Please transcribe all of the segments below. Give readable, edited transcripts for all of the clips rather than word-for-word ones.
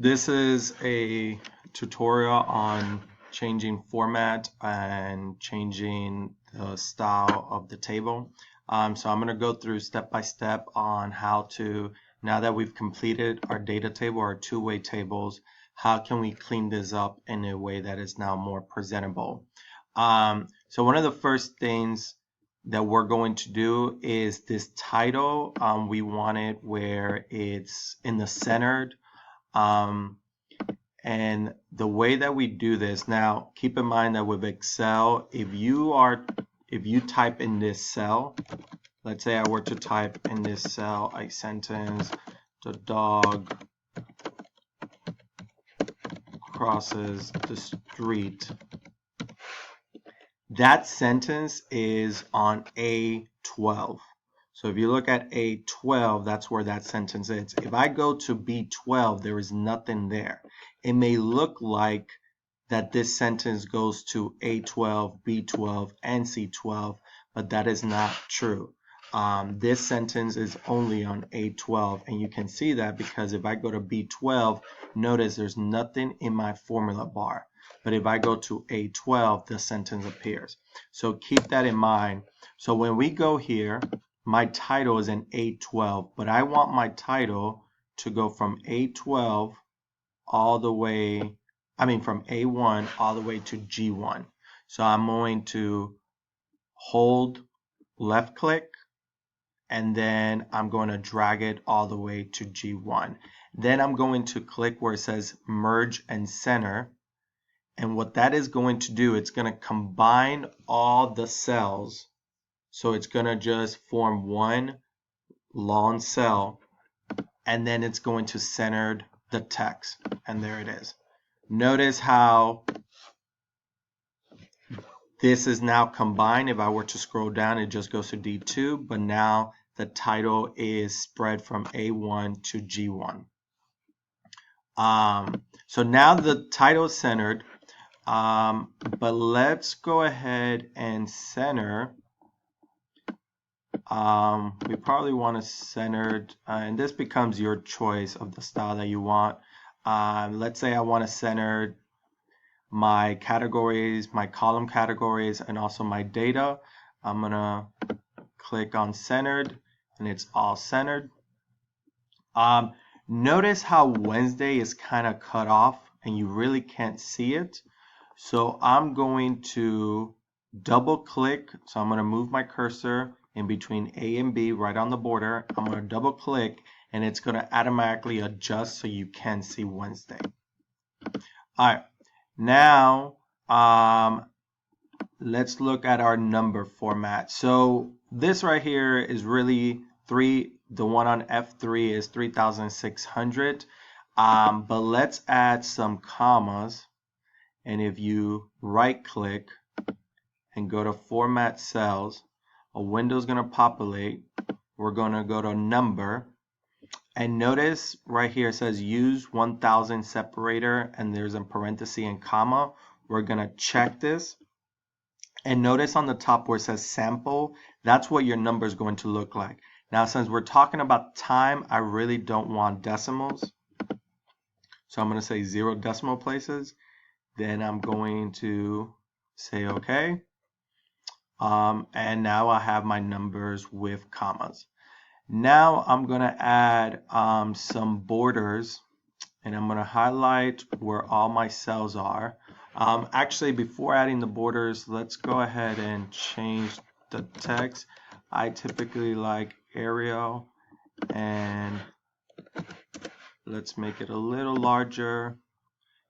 This is a tutorial on changing format and changing the style of the table. So I'm going to go through step by step on how to, now that we've completed our data table, our two-way tables, how can we clean this up in a way that is now more presentable. So one of the first things that we're going to do is this title. We want it where it's in the centered. And the way that we do this, now keep in mind that with Excel, if you type in this cell, let's say I were to type in this cell a sentence, the dog crosses the street, that sentence is on A12. So if you look at A12, that's where that sentence is. If I go to B12, there is nothing there. It may look like that this sentence goes to A12, B12, and C12, but that is not true. This sentence is only on A12, and you can see that because if I go to B12, notice there's nothing in my formula bar. But if I go to A12, the sentence appears. So keep that in mind. So when we go here, my title is in A12, but I want my title to go from A12 all the way, from A1 all the way to G1. So I'm going to hold left click, and then I'm going to drag it all the way to G1. Then I'm going to click where it says merge and center. And what that is going to do, it's going to combine all the cells. So it's going to just form one long cell, and then it's going to center the text. And there it is. Notice how this is now combined. If I were to scroll down, it just goes to D2, but now the title is spread from A1 to G1. So now the title is centered, but let's go ahead and center. We probably want to center, and this becomes your choice of the style that you want. Let's say I want to center my categories, my column categories, and also my data. I'm going to click on centered, and it's all centered. Notice how Wednesday is kind of cut off, and you really can't see it. So I'm going to double click. So I'm going to move my cursor in between A and B right on the border. I'm going to double click, and it's going to automatically adjust so you can see Wednesday. All right. Now, let's look at our number format. So this right here is really the one on F3 is 3,600. But let's add some commas. And if you right click and go to format cells, a window is going to populate. We're going to go to number. And notice right here it says use 1000 separator, and there's a parenthesis and comma. We're going to check this. And notice on the top where it says sample, that's what your number is going to look like. Now, since we're talking about time, I really don't want decimals. So I'm going to say 0 decimal places. Then I'm going to say OK. And now I have my numbers with commas. Now I'm going to add some borders, and I'm going to highlight where all my cells are. Actually, before adding the borders, let's go ahead and change the text. I typically like Arial, and let's make it a little larger.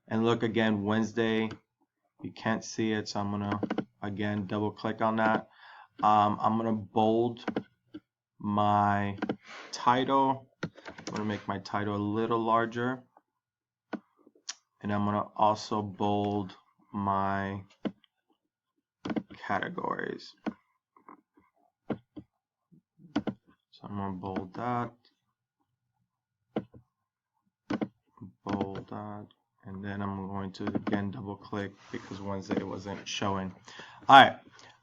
And look again, Wednesday, you can't see it, so I'm going to, again, double click on that. I'm going to bold my title. I'm going to make my title a little larger, and I'm going to also bold my categories. So I'm going to bold that, and then I'm going to again double click because Wednesday wasn't showing. All right,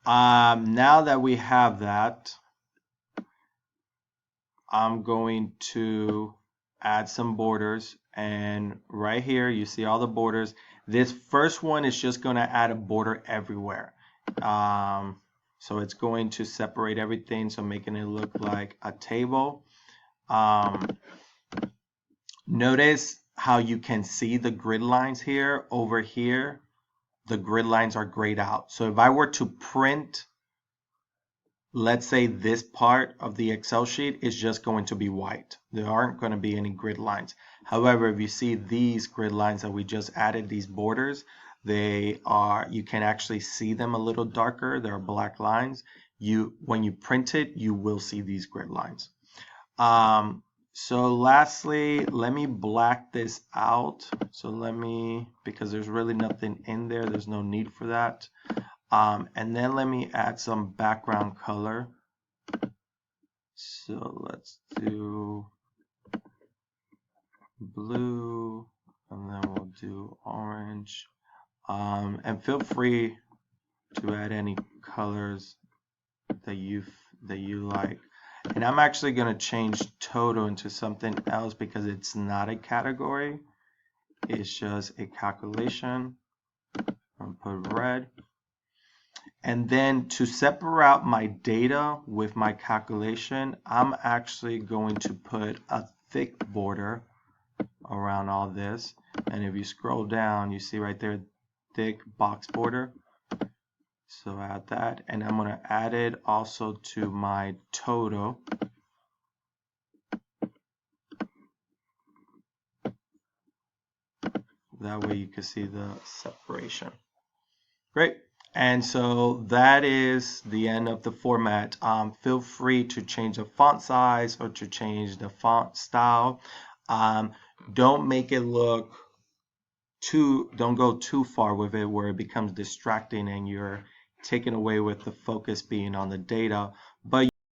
now that we have that, I'm going to add some borders, and right here you see all the borders. This first one is just going to add a border everywhere. So it's going to separate everything, so making it look like a table. Notice how you can see the grid lines here. Over here, the grid lines are grayed out. So if I were to print, let's say this part of the Excel sheet is just going to be white. There aren't going to be any grid lines. However, if you see these grid lines that we just added, these borders, you can actually see them a little darker. There are black lines. When you print it, you will see these grid lines. So lastly, let me black this out. So because there's really nothing in there, there's no need for that. And then let me add some background color. So let's do blue, and then we'll do orange. And feel free to add any colors that you like. And I'm actually going to change total into something else because it's not a category. It's just a calculation. I'll put red. And then to separate out my data with my calculation, I'm actually going to put a thick border around all this. And if you scroll down, you see right there, thick box border. So add that, and I'm going to add it also to my total. That way you can see the separation. Great. And so that is the end of the format. Feel free to change the font size or to change the font style. Don't make it look don't go too far with it where it becomes distracting and you're taken away with the focus being on the data. But